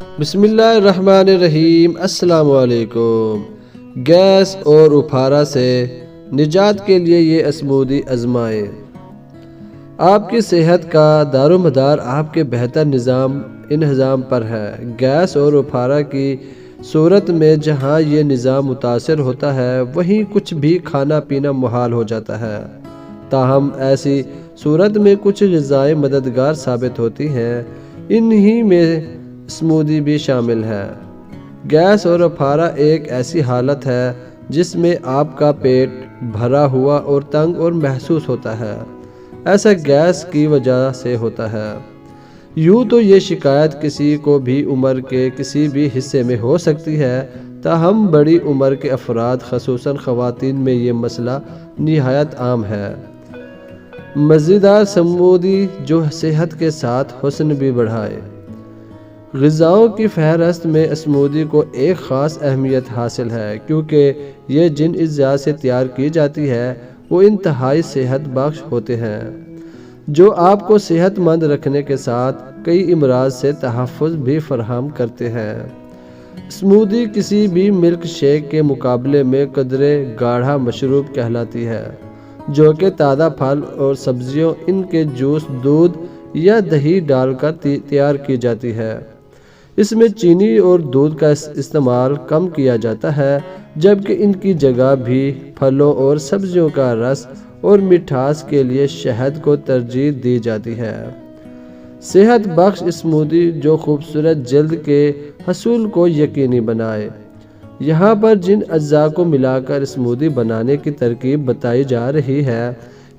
بسم اللہ الرحمن الرحیم۔ السلام علیکم۔ گیس اور اپھارا سے نجات کے لیے یہ اسمودی آزمائیں۔ آپ کی صحت کا دار و مدار آپ کے بہتر انہضام پر ہے۔ گیس اور اپھارا کی صورت میں جہاں یہ نظام متاثر ہوتا ہے وہیں کچھ بھی کھانا پینا محال ہو جاتا ہے۔ تاہم ایسی صورت میں کچھ غذائیں مددگار ثابت ہوتی ہیں، انہی میں اسمودی بھی شامل ہے۔ گیس اور اپھارا ایک ایسی حالت ہے جس میں آپ کا پیٹ بھرا ہوا اور تنگ اور محسوس ہوتا ہے۔ ایسا گیس کی وجہ سے ہوتا ہے۔ یوں تو یہ شکایت کسی کو بھی عمر کے کسی بھی حصے میں ہو سکتی ہے، تاہم بڑی عمر کے افراد خصوصاً خواتین میں یہ مسئلہ نہایت عام ہے۔ مزیدار اسمودی جو صحت کے ساتھ حسن بھی بڑھائے۔ غذاؤں کی فہرست میں اسمودی کو ایک خاص اہمیت حاصل ہے، کیونکہ یہ جن اجزاء سے تیار کی جاتی ہے وہ انتہائی صحت بخش ہوتے ہیں، جو آپ کو صحت مند رکھنے کے ساتھ کئی امراض سے تحفظ بھی فراہم کرتے ہیں۔ اسمودی کسی بھی ملک شیک کے مقابلے میں قدرے گاڑھا مشروب کہلاتی ہے، جو کہ تازہ پھل اور سبزیوں، ان کے جوس، دودھ یا دہی ڈال کر تیار کی جاتی ہے۔ اس میں چینی اور دودھ کا استعمال کم کیا جاتا ہے، جبکہ ان کی جگہ بھی پھلوں اور سبزیوں کا رس اور مٹھاس کے لیے شہد کو ترجیح دی جاتی ہے۔ صحت بخش اسمودی جو خوبصورت جلد کے حصول کو یقینی بنائے۔ یہاں پر جن اجزاء کو ملا کر اسمودی بنانے کی ترکیب بتائی جا رہی ہے،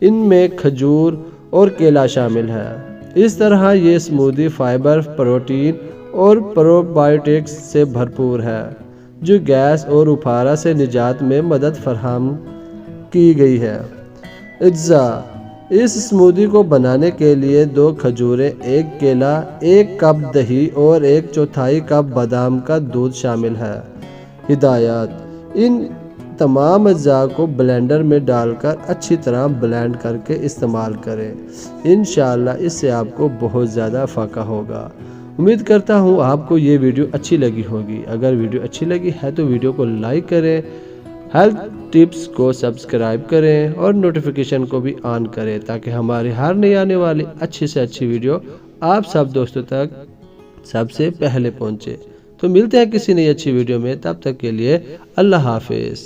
ان میں کھجور اور کیلا شامل ہے۔ اس طرح یہ اسمودی فائبر، پروٹین اور پروبائیوٹکس سے بھرپور ہے، جو گیس اور اپھارا سے نجات میں مدد فراہم کی گئی ہے۔ اجزاء: اس اسمودی کو بنانے کے لیے 2 کھجوریں، 1 کیلا، 1 کپ دہی اور 1/4 کپ بادام کا دودھ شامل ہے۔ ہدایات: ان تمام اجزاء کو بلینڈر میں ڈال کر اچھی طرح بلینڈ کر کے استعمال کریں۔ انشاءاللہ اس سے آپ کو بہت زیادہ فائدہ ہوگا۔ امید کرتا ہوں آپ کو یہ ویڈیو اچھی لگی ہوگی۔ اگر ویڈیو اچھی لگی ہے تو ویڈیو کو لائک کریں، ہیلتھ ٹپس کو سبسکرائب کریں اور نوٹیفیکیشن کو بھی آن کریں، تاکہ ہماری ہر نئی آنے والی اچھی سے اچھی ویڈیو آپ سب دوستوں تک سب سے پہلے پہنچے۔ تو ملتے ہیں کسی نئی اچھی ویڈیو میں، تب تک کے لیے اللہ حافظ۔